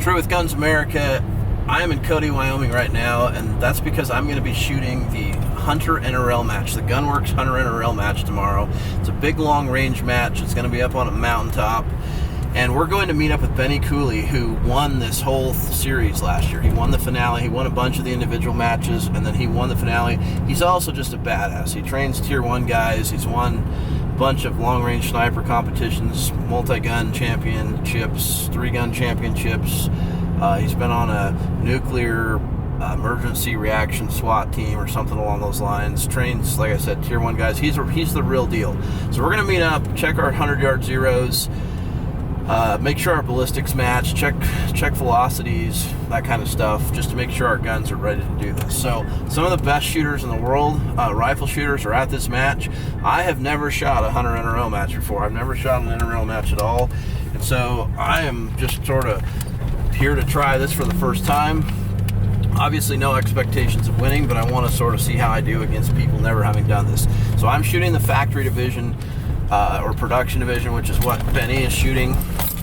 True with Guns America, I am in Cody, Wyoming right now, and that's because I'm going to be shooting the Hunter NRL match, the Gunworks Hunter NRL match tomorrow. It's a big long-range match. It's going to be up on a mountaintop, and we're going to meet up with Benny Cooley, who won this whole series last year. He won the finale. He won a bunch of the individual matches, and then he won the finale. He's also just a badass. He trains Tier 1 guys. He's won a bunch of long-range sniper competitions, multi-gun championships, 3-gun championships. He's been on a nuclear emergency reaction SWAT team or something along those lines. Trains, like I said, Tier 1 guys. He's the real deal. So we're going to meet up, check our 100-yard zeros, make sure our ballistics match, check velocities, that kind of stuff, just to make sure our guns are ready to do this. So some of the best shooters in the world, rifle shooters, are at this match. I have never shot a Hunter NRL match before. I've never shot an NRL match at all. And so I am just sort of here to try this for the first time. Obviously no expectations of winning, but I want to sort of see how I do against people never having done this. So I'm shooting the factory division, or production division, which is what Benny is shooting.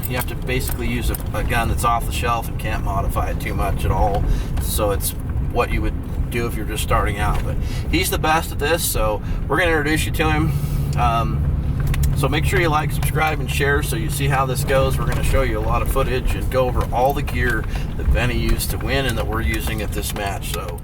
You have to basically use a gun that's off the shelf and can't modify it too much at all. So it's what you would do if you're just starting out. But he's the best at this, so we're going to introduce you to him. So make sure you like, subscribe, and share so you see how this goes. We're going to show you a lot of footage and go over all the gear that Benny used to win and that we're using at this match. So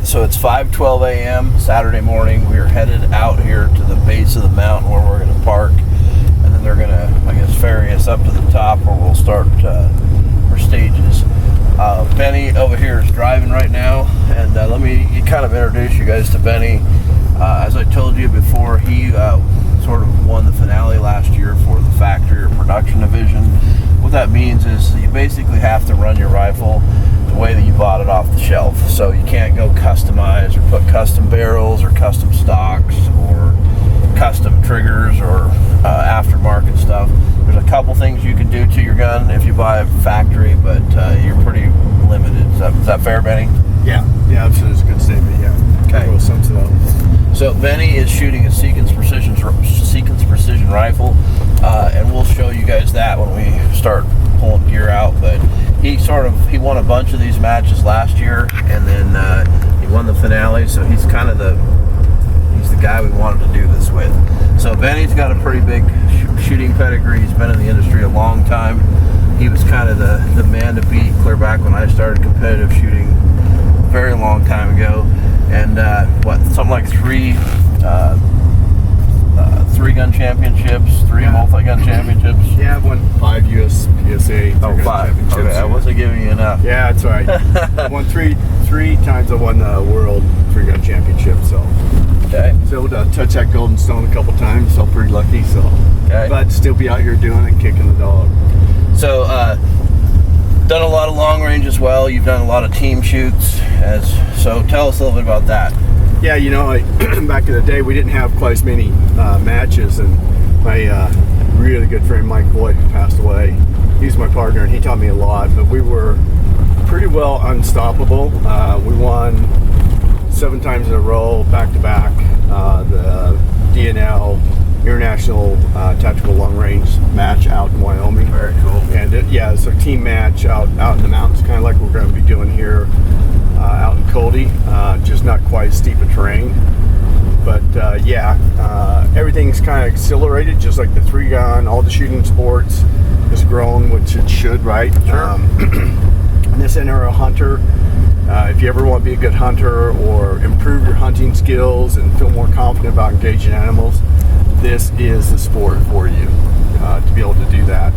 so it's 5:12 a.m. Saturday morning. We are headed out here to the base of the mountain where we're going to park, and then they're going to, I guess, ferry us up to the top where we'll start our stages. Benny over here is driving right now, and let me kind of introduce you guys to Benny. As I told you before, he sort of won the finale last year for the factory or production division. What that means is you basically have to run your rifle the way that you bought it off the shelf. So you can't go customize or put custom barrels or custom stocks or custom triggers or aftermarket stuff. There's a couple things you can do to your gun if you buy a factory, but you're pretty limited. Is that fair, Benny? Yeah, absolutely. It's a good statement. Yeah. Okay. Sums it up. So Benny is shooting a Sequence Precision rifle, and we'll show you guys that when we start pulling gear out. But he won a bunch of these matches last year, and then he won the finale. So he's kind of the guy we wanted to do this with. So Benny's got a pretty big shooting pedigree. He's been in the industry a long time. He was kind of the man to beat clear back when I started competitive shooting a very long time ago. And something like three gun championships, 3 multi-gun championships. Yeah, I've won 5 PSA. Oh, 5. Okay, I wasn't giving you enough. Yeah, that's right. I won three times. I won the world 3-gun championship. So okay. So to touch that golden stone a couple times. So pretty lucky. So okay. Glad to still be out here doing it, kicking the dog. So done a lot of long range as well. You've done a lot of team shoots. So tell us a little bit about that. Yeah, you know, back in the day, we didn't have quite as many matches, and my really good friend Mike Boyd passed away. He's my partner, and he taught me a lot, but we were pretty well unstoppable. times in a row, back to back, the DNL International Tactical Long Range match out in Wyoming. Very cool. And it's a team match out in the mountains, kind of like we're going to be doing here out in Cody, just not quite as steep a terrain. But everything's kind of accelerated, just like the 3-gun, all the shooting sports has grown, which it should, right? Sure. This NRL Hunter, if you ever want to be a good hunter or improve your hunting skills and feel more confident about engaging animals, this is the sport for you to be able to do that.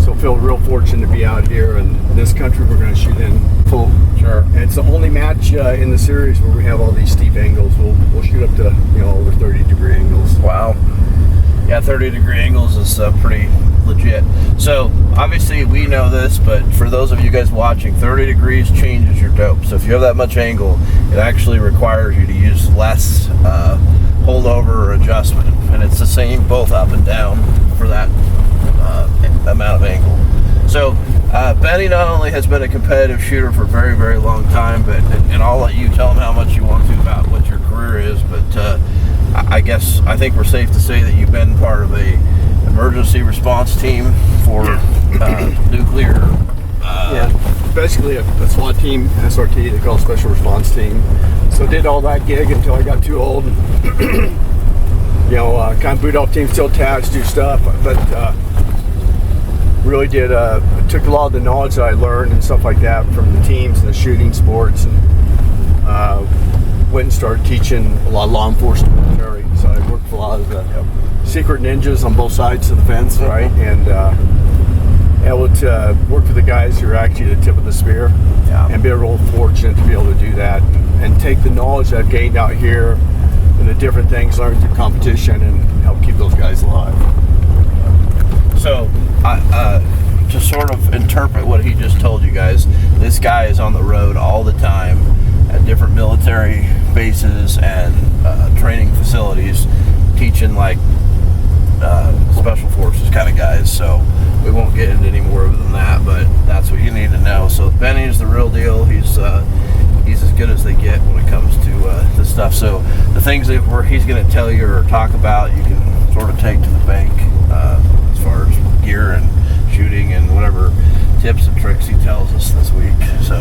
So feel real fortunate to be out here in this country. We're going to shoot in full. Sure. And it's the only match in the series where we have all these steep angles. We'll shoot up to over 30-degree angles. Wow. Yeah, 30-degree angles is pretty legit. So obviously we know this, but for those of you guys watching, 30 degrees changes your dope. So if you have that much angle, it actually requires you to use less holdover or adjustment, and it's the same both up and down for that amount of angle. So Benny not only has been a competitive shooter for a very, very long time, but and I'll let you tell him how much you want to about what your career is, but I think we're safe to say that you've been part of a emergency response team for nuclear. Basically a SWAT team, SRT, they call it Special Response Team. So did all that gig until I got too old. And, kind of boot off team, still attached, do stuff, but really did took a lot of the knowledge that I learned and stuff like that from the teams and the shooting sports, and went and started teaching a lot of law enforcement military. So I worked for a lot of the secret ninjas on both sides of the fence, right? And able to work with the guys who are actually the tip of the spear, and be real fortunate to be able to do that and take the knowledge that I've gained out here and the different things learned through competition and help keep those guys alive. So to sort of interpret what he just told you guys, this guy is on the road all the time at different military bases and training facilities, teaching like special forces kind of guys. So we won't get into any more than that, but that's what you need to know. So Benny's the real deal. He's as good as they get when it comes to this stuff. So the things that he's going to tell you or talk about, you can sort of take to the bank as far as gear and shooting and whatever tips and tricks he tells us this week. So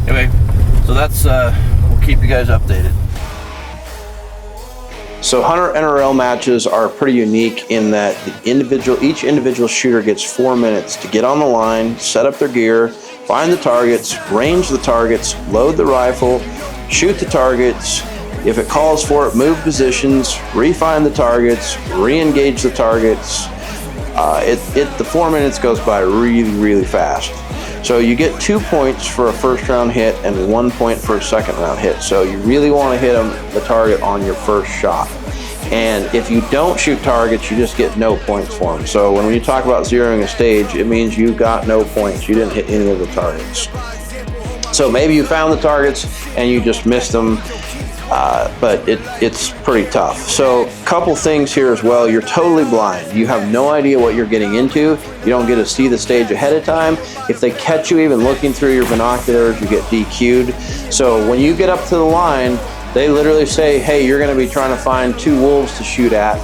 anyway, so that's we'll keep you guys updated. So Hunter NRL matches are pretty unique in that each individual shooter gets 4 minutes to get on the line, set up their gear, find the targets, range the targets, load the rifle, shoot the targets. If it calls for it, move positions, refine the targets, re-engage the targets. The 4 minutes goes by really, really fast. So you get 2 points for a first round hit and 1 point for a second round hit. So you really want to hit the target on your first shot. And if you don't shoot targets, you just get no points for them. So when you talk about zeroing a stage, it means you got no points. You didn't hit any of the targets. So maybe you found the targets and you just missed them. But it's pretty tough. So a couple things here as well. You're totally blind. You have no idea what you're getting into. You don't get to see the stage ahead of time. If they catch you even looking through your binoculars, you get DQ'd. So when you get up to the line, they literally say, hey, you're going to be trying to find 2 wolves to shoot at,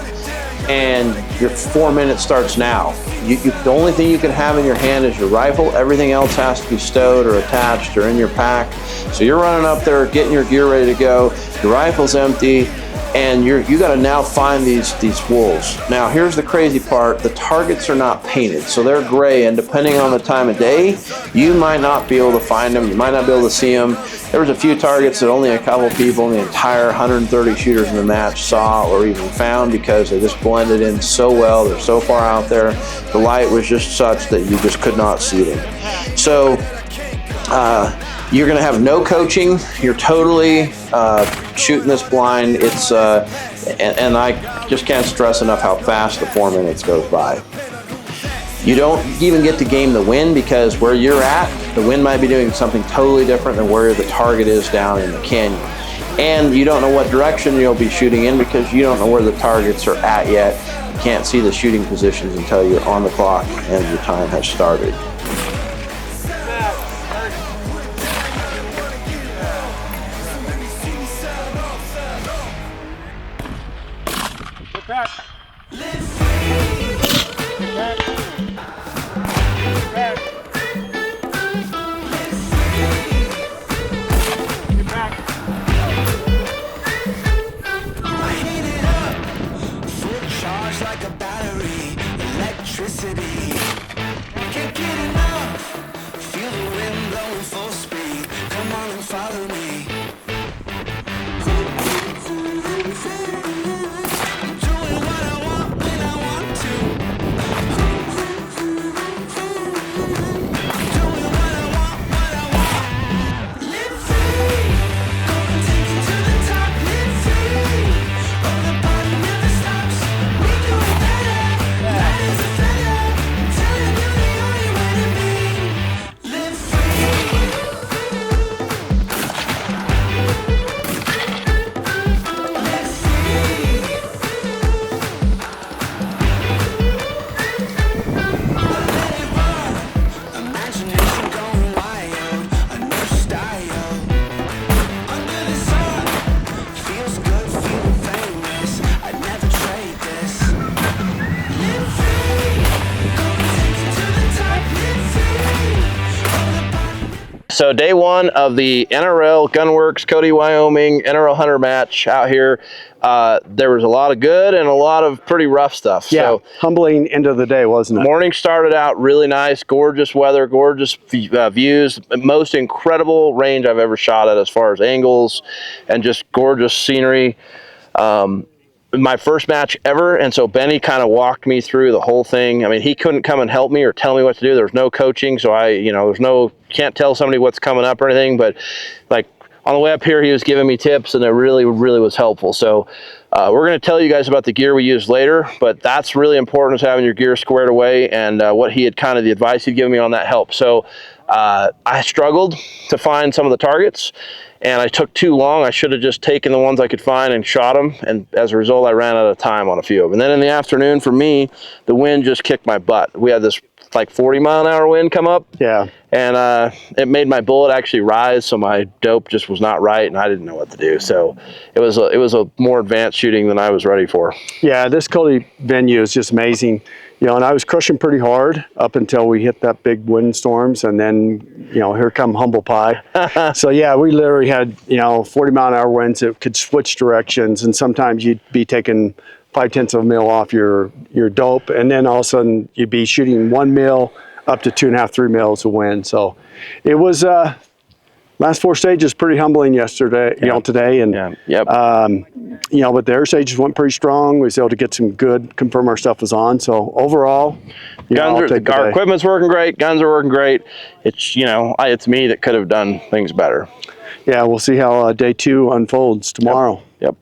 and your 4 minutes starts now. The only thing you can have in your hand is your rifle. Everything else has to be stowed or attached or in your pack. So you're running up there, getting your gear ready to go. Your rifle's empty, and you got to now find these wolves. Now here's the crazy part: the targets are not painted, so they're gray, and depending on the time of day, you might not be able to find them. You might not be able to see them. There was a few targets that only a couple people in the entire 130 shooters in the match saw or even found, because they just blended in so well. They're so far out there. The light was just such that you just could not see them. So you're going to have no coaching. You're totally shooting this blind. It's and I just can't stress enough how fast the 4 minutes goes by. You don't even get to game the wind, because where you're at, the wind might be doing something totally different than where the target is down in the canyon. And you don't know what direction you'll be shooting in, because you don't know where the targets are at yet. You can't see the shooting positions until you're on the clock and your time has started. follow me. Doing what I want when I want to. Doing what I want. Live free. Gonna take it to the top. Live free. Oh, the party never stops. We do it better. Light as a feather. Telling you the only way to be. Live free. Imagination going wild, a new style. Under the sun, feels good, feeling famous. I'd never trade this. Live free, gonna take it to the top. Live free. So day one of the NRL Gunworks Cody, Wyoming NRL Hunter match out here. There was a lot of good and a lot of pretty rough stuff. Yeah, So humbling end of the day, wasn't it? morning started out really nice, gorgeous weather, gorgeous views, most incredible range I've ever shot at as far as angles and just gorgeous scenery. My first match ever, and so Benny kind of walked me through the whole thing. I mean, he couldn't come and help me or tell me what to do. There was no coaching, so can't tell somebody what's coming up or anything, but like on the way up here, he was giving me tips, and it really, really was helpful. So we're going to tell you guys about the gear we use later, but that's really important, is having your gear squared away, and what he had the advice he'd given me on that helped. So I struggled to find some of the targets, and I took too long. I should have just taken the ones I could find and shot them, and as a result, I ran out of time on a few of them. And then in the afternoon, for me, the wind just kicked my butt. We had this like 40-mile-an-hour wind come up. Yeah. And it made my bullet actually rise, so my dope just was not right, and I didn't know what to do. So it was a more advanced shooting than I was ready for. Yeah, this Cody venue is just amazing. You know, and I was crushing pretty hard up until we hit that big windstorms, and then, you know, here come humble pie. So yeah, we literally had, 40-mile-an-hour winds that could switch directions, and sometimes you'd be taking 0.5 of a mil off your dope, and then all of a sudden you'd be shooting 1 mil up to 2.5, 3 mils of wind. So it was last 4 stages pretty humbling yesterday, today, and but the air stages went pretty strong. We was able to get some good, confirm our stuff was on. So overall, our equipment's working great, guns are working great. It's it's me that could have done things better. Yeah, we'll see how day 2 unfolds tomorrow. Yep.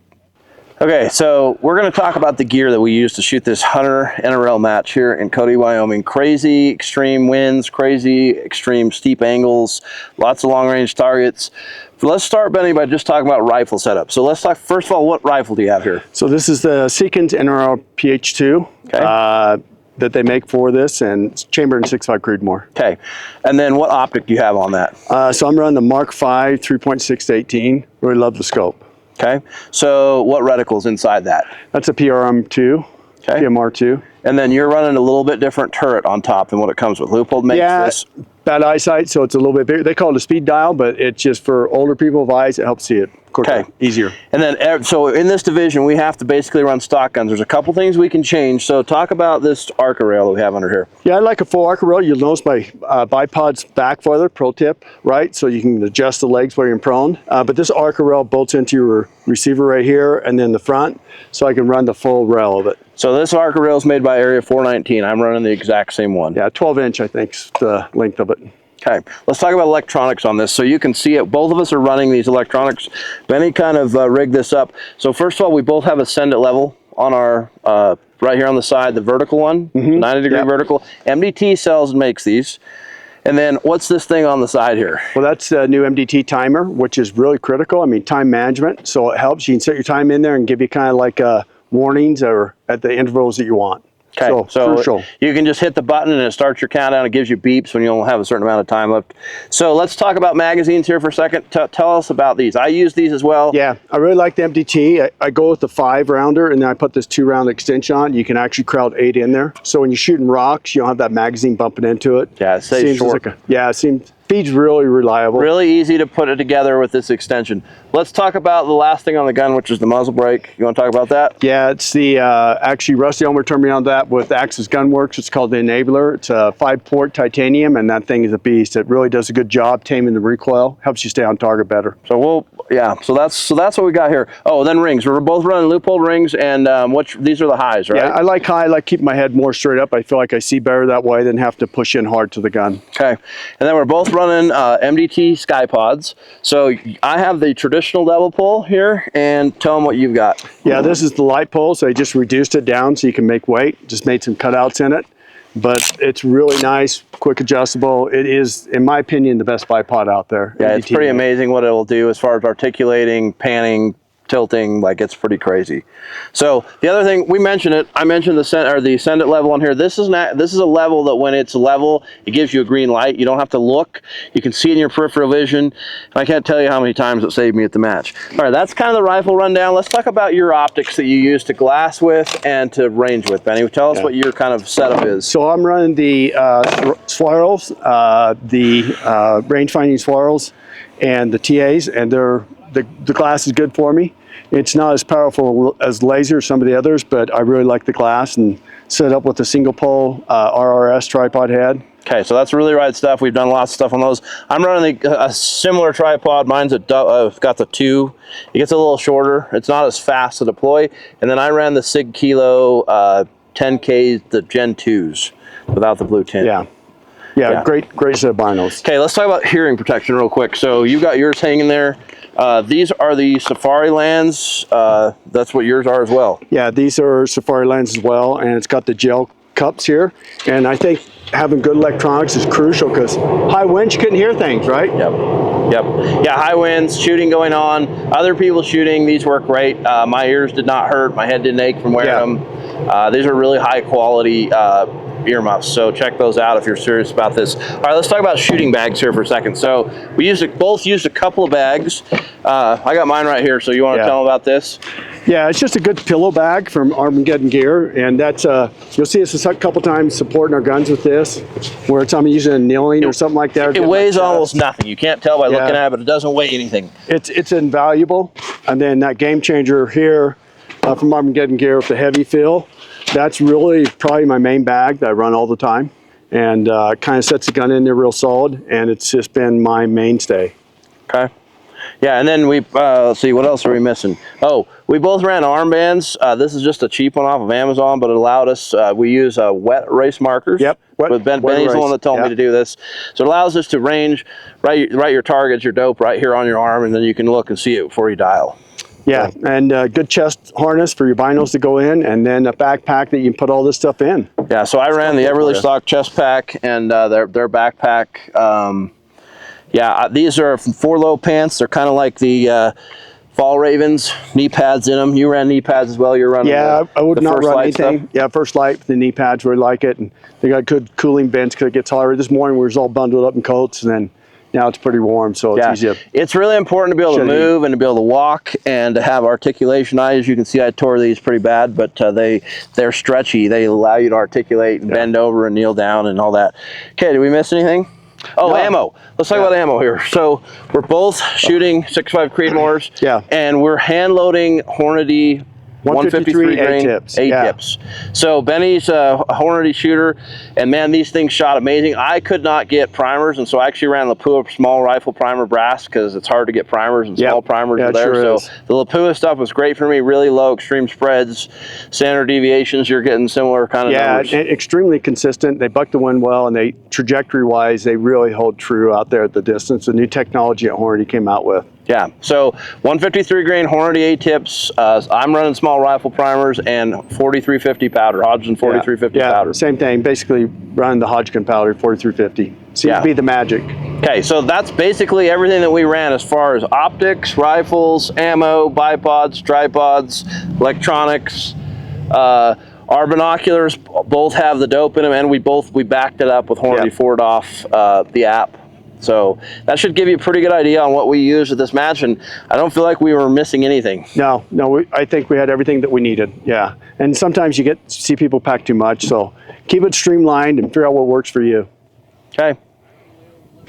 Okay, so we're going to talk about the gear that we use to shoot this Hunter NRL match here in Cody, Wyoming. Crazy extreme winds, crazy extreme steep angles, lots of long-range targets. So let's start, Benny, by just talking about rifle setup. So let's talk, first of all, what rifle do you have here? So this is the Seekins NRL PH2. Okay. That they make for this, and it's chambered in 6.5 Creedmoor. Okay, and then what optic do you have on that? So I'm running the Mark 5 3.6 to 18. Really love the scope. Okay, so what reticle's inside that? That's a PRM2, okay. PMR2. And then you're running a little bit different turret on top than what it comes with. Leupold makes this. Bad eyesight, so it's a little bit bigger. They call it a speed dial, but it's just for older people with eyes. It helps see it quicker, easier. And then, so in this division, we have to basically run stock guns. There's a couple things we can change. So talk about this Arca rail that we have under here. Yeah, I like a full Arca rail. You'll notice my bipod's back feather, pro tip, right? So you can adjust the legs while you're in prone. But this Arca rail bolts into your receiver right here and then the front, so I can run the full rail of it. So this Arca rail is made by Area 419. I'm running the exact same one. Yeah, 12-inch, I think, is the length of it. Okay, let's talk about electronics on this. So you can see it, both of us are running these electronics. Benny kind of rigged this up. So first of all, we both have a send it level on our, right here on the side, the vertical one, 90-degree vertical. MDT sells and makes these. And then what's this thing on the side here? Well, that's the new MDT timer, which is really critical. I mean, time management. So it helps. You can set your time in there and give you kind of like warnings or at the intervals that you want. Okay, so crucial. You can just hit the button and it starts your countdown. It gives you beeps when you only have a certain amount of time left. So let's talk about magazines here for a second. Tell us about these. I use these as well. Yeah, I really like the MDT. I go with the 5-rounder, and then I put this 2-round extension on. You can actually crowd 8 in there. So when you're shooting rocks, you don't have that magazine bumping into it. Yeah, it stays short. Like it seems feed's really reliable. Really easy to put it together with this extension. Let's talk about the last thing on the gun, which is the muzzle brake. You want to talk about that? Yeah, it's the actually Rusty Elmer turned me on that with Axis Gunworks. It's called the Enabler. It's a 5-port titanium, and that thing is a beast. It really does a good job taming the recoil. Helps you stay on target better. So so that's what we got here. Oh, then rings. We're both running loophole rings, and these are the highs, right? Yeah, I like high. I like keeping my head more straight up. I feel like I see better that way than have to push in hard to the gun. Okay, and then we're both running MDT Sky Pods. So I have the traditional double pull here, and tell them what you've got. Yeah, this is the light pull, so I just reduced it down so you can make weight. Just made some cutouts in it, but it's really nice, quick adjustable. It is, in my opinion, the best bipod out there. Yeah, it's pretty amazing what it will do as far as articulating, panning, tilting. Like, it's pretty crazy. So the other thing, I mentioned the send it level on here. This is a level that when it's level, it gives you a green light. You don't have to look. You can see it in your peripheral vision. And I can't tell you how many times it saved me at the match. All right, that's kind of the rifle rundown. Let's talk about your optics that you use to glass with and to range with. Benny, tell us what your kind of setup is. So I'm running the swirls, the range-finding swirls, and the TAs, and the glass is good for me. It's not as powerful as laser, some of the others, but I really like the glass, and set up with a single pole RRS tripod head. Okay, so that's really right stuff. We've done lots of stuff on those. I'm running a similar tripod. Mine's got the 2. It gets a little shorter. It's not as fast to deploy. And then I ran the Sig Kilo 10K, the Gen 2s without the blue tint. Yeah, great set of binos. Okay, let's talk about hearing protection real quick. So you got yours hanging there. These are the Safari Lands. That's what yours are as well. Yeah, these are Safari Lands as well, and it's got the gel cups here. And I think having good electronics is crucial because high winds, you couldn't hear things, right? Yep. Yeah, high winds, shooting going on, other people shooting. These work great. My ears did not hurt. My head didn't ache from wearing them. These are really high quality earmuffs, so check those out if you're serious about this. All right, let's talk about shooting bags here for a second. So we both used a couple of bags. I got mine right here, so you want to tell them about this? Yeah, it's just a good pillow bag from Armageddon Gear, and that's you'll see us a couple times supporting our guns with this, where I'm using a kneeling or something like that. It weighs almost nothing. You can't tell by looking at it, but it doesn't weigh anything. It's invaluable. And then that Game Changer here from Armageddon Gear with the heavy fill, that's really probably my main bag that I run all the time, and kind of sets the gun in there real solid, and it's just been my mainstay. Okay. Yeah, and then let's see, what else are we missing? Oh, we both ran armbands. This is just a cheap one off of Amazon, but it allowed us, we use wet erase markers. Yep. But Benny's the one that told me to do this. So it allows us to range, write your targets, your dope right here on your arm, and then you can look and see it before you dial. Yeah, and good chest harness for your binos to go in, and then a backpack that you can put all this stuff in. Yeah, so I ran the Everly Stock chest pack and their backpack. Yeah, these are 4-low pants. They're kind of like the Fall Ravens, knee pads in them. You ran knee pads as well. You're running I would not run anything. Stuff. Yeah, First Light, the knee pads, really like it. And they got good cooling vents because it gets hotter. This morning we was all bundled up in coats, and then now it's pretty warm, so it's easy. It's really important to be able to move and to be able to walk and to have articulation. As you can see, I tore these pretty bad, but they're stretchy. They allow you to articulate and bend over and kneel down and all that. Okay, did we miss anything? Oh, ammo. Let's talk about ammo here. So we're both shooting 6.5 Creedmoors. And we're hand loading Hornady 153 grain A-tips. So Benny's a Hornady shooter, and man, these things shot amazing. I could not get primers, and so I actually ran Lapua small rifle primer brass because it's hard to get primers, and small primers are there. So the Lapua stuff was great for me. Really low extreme spreads, standard deviations. You're getting similar kind of numbers. Yeah, extremely consistent. They buck the wind well, and they trajectory-wise, they really hold true out there at the distance. The new technology that Hornady came out with. Yeah, so 153 grain Hornady A-tips. I'm running small rifle primers and 4350 powder, Hodgson 4350 powder. Same thing. Basically running the Hodgkin powder, 4350. Seems to be the magic. Okay, so that's basically everything that we ran as far as optics, rifles, ammo, bipods, tripods, electronics. Our binoculars both have the dope in them, and we backed it up with Hornady Forward Off, the app. So that should give you a pretty good idea on what we used at this match, and I don't feel like we were missing anything. No, I think we had everything that we needed, And sometimes you see people pack too much, so keep it streamlined and figure out what works for you. Okay.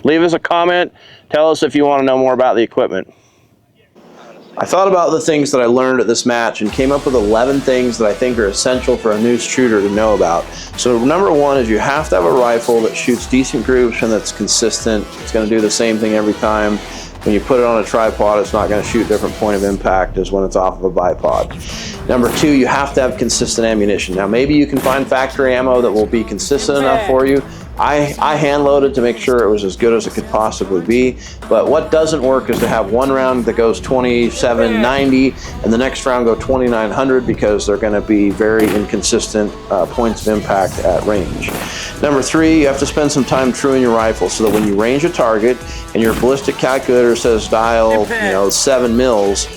Leave us a comment. Tell us if you want to know more about the equipment. I thought about the things that I learned at this match and came up with 11 things that I think are essential for a new shooter to know about. So number one is you have to have a rifle that shoots decent groups and that's consistent. It's going to do the same thing every time. When you put it on a tripod, it's not going to shoot different point of impact as when it's off of a bipod. Number two, you have to have consistent ammunition. Now maybe you can find factory ammo that will be consistent enough for you. I hand loaded to make sure it was as good as it could possibly be, but what doesn't work is to have one round that goes 2790 and the next round go 2900 because they're going to be very inconsistent points of impact at range. Number three, you have to spend some time truing your rifle so that when you range a target and your ballistic calculator says dial 7 mils,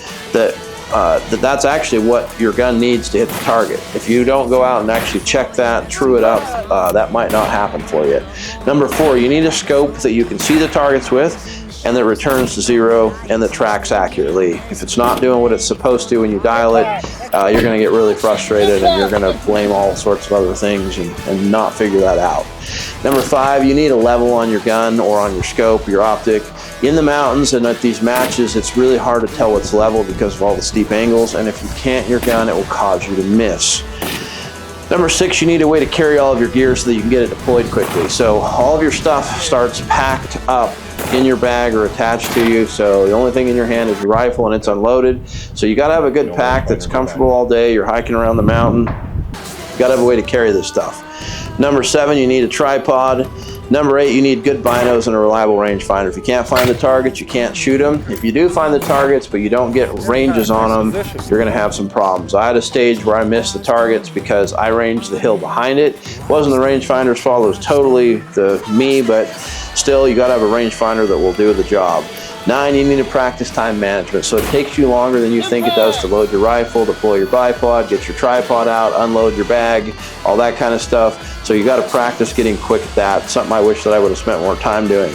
that's actually what your gun needs to hit the target. If you don't go out and actually check that, true it up, that might not happen for you. Number four, you need a scope that you can see the targets with and that returns to 0 and that tracks accurately. If it's not doing what it's supposed to when you dial it, you're going to get really frustrated and you're going to blame all sorts of other things and not figure that out. Number five, you need a level on your gun or on your scope, your optic. In the mountains and at these matches, it's really hard to tell what's level because of all the steep angles, and if you can't your gun, it will cause you to miss. Number six, you need a way to carry all of your gear so that you can get it deployed quickly. So all of your stuff starts packed up in your bag or attached to you, so the only thing in your hand is your rifle and it's unloaded. So you got to have a good pack that's comfortable all day. You're hiking around the mountain, you got to have a way to carry this stuff. Number seven, you need a tripod. Number eight, you need good binos and a reliable rangefinder. If you can't find the targets, you can't shoot them. If you do find the targets, but you don't get ranges on them, you're going to have some problems. I had a stage where I missed the targets because I ranged the hill behind it. It wasn't the rangefinder's fault, it was totally me, but still, you got to have a rangefinder that will do the job. 9, you need to practice time management. So it takes you longer than you think it does to load your rifle, deploy your bipod, get your tripod out, unload your bag, all that kind of stuff. So you got to practice getting quick at that. Something I wish that I would have spent more time doing.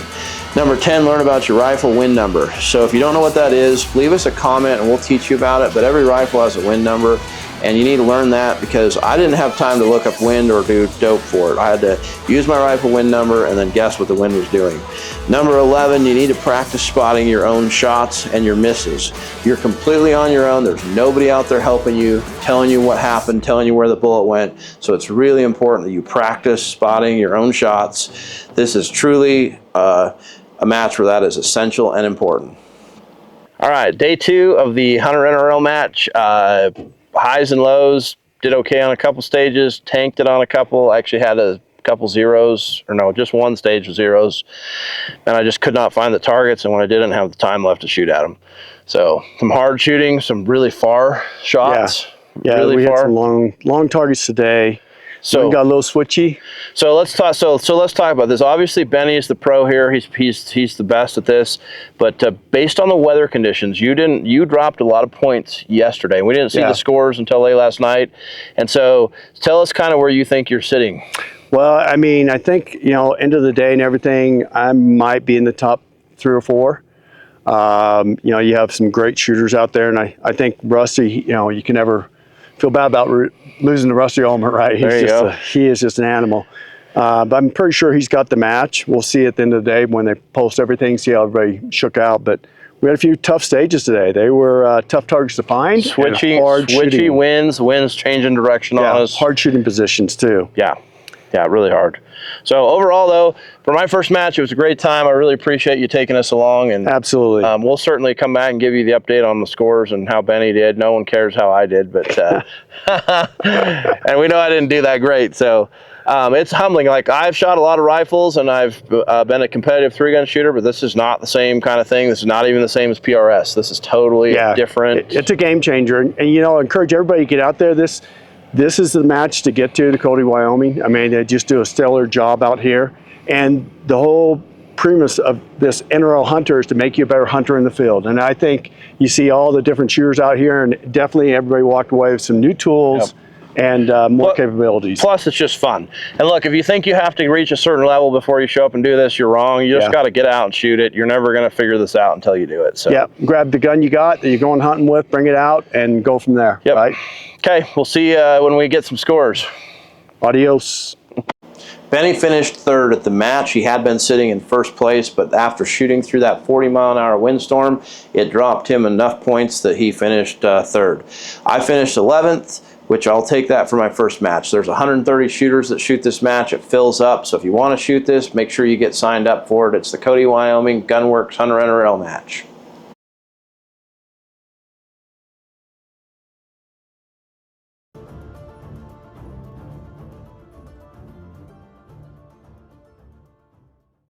Number 10, learn about your rifle win number. So if you don't know what that is, leave us a comment and we'll teach you about it. But every rifle has a win number. And you need to learn that because I didn't have time to look up wind or do dope for it. I had to use my rifle wind number and then guess what the wind was doing. Number 11, you need to practice spotting your own shots and your misses. You're completely on your own. There's nobody out there helping you, telling you what happened, telling you where the bullet went. So it's really important that you practice spotting your own shots. This is truly a match where that is essential and important. All right, day 2 of the Hunter NRL match. Highs and lows, did okay on a couple stages, tanked it on a couple, actually had a couple zeros, or no, just one stage with zeros, and I just could not find the targets, and when I didn't have the time left to shoot at them. So some hard shooting, some really far shots. Yeah, really we far. had some long targets today. So we got a little switchy. So let's talk. So let's talk about this. Obviously, Benny is the pro here. He's the best at this. But based on the weather conditions, you dropped a lot of points yesterday. We didn't see the scores until late last night. And so tell us kind of where you think you're sitting. Well, I mean, I think end of the day and everything, I might be in the top 3 or 4. You have some great shooters out there, and I think Rusty. You can never feel bad about losing to Rusty Ulmer, right? He is just an animal. But I'm pretty sure he's got the match. We'll see at the end of the day when they post everything, see how everybody shook out. But we had a few tough stages today. They were tough targets to find. Switchy winds changing direction on us. Hard shooting positions too. Yeah, really hard. So overall, though, for my first match, it was a great time. I really appreciate you taking us along. And absolutely. We'll certainly come back and give you the update on the scores and how Benny did. No one cares how I did, but and we know I didn't do that great. So it's humbling. Like, I've shot a lot of rifles, and I've been a competitive 3-gun shooter, but this is not the same kind of thing. This is not even the same as PRS. This is totally different. It's a game changer. And I encourage everybody to get out there. This is the match to get to Cody, Wyoming. I mean, they just do a stellar job out here. And the whole premise of this NRL Hunter is to make you a better hunter in the field. And I think you see all the different shooters out here, and definitely everybody walked away with some new tools and more capabilities. Plus, it's just fun. And look, if you think you have to reach a certain level before you show up and do this, you're wrong. You just got to get out and shoot it. You're never going to figure this out until you do it. So yeah, grab the gun you got that you're going hunting with, bring it out, and go from there. Right? Okay, we'll see you when we get some scores. Adios. Benny finished third at the match. He had been sitting in first place, but after shooting through that 40-mile-an-hour windstorm, it dropped him enough points that he finished third. I finished 11th, which I'll take that for my first match. There's 130 shooters that shoot this match. It fills up, so if you want to shoot this, make sure you get signed up for it. It's the Cody, Wyoming Gunworks Hunter NRL match.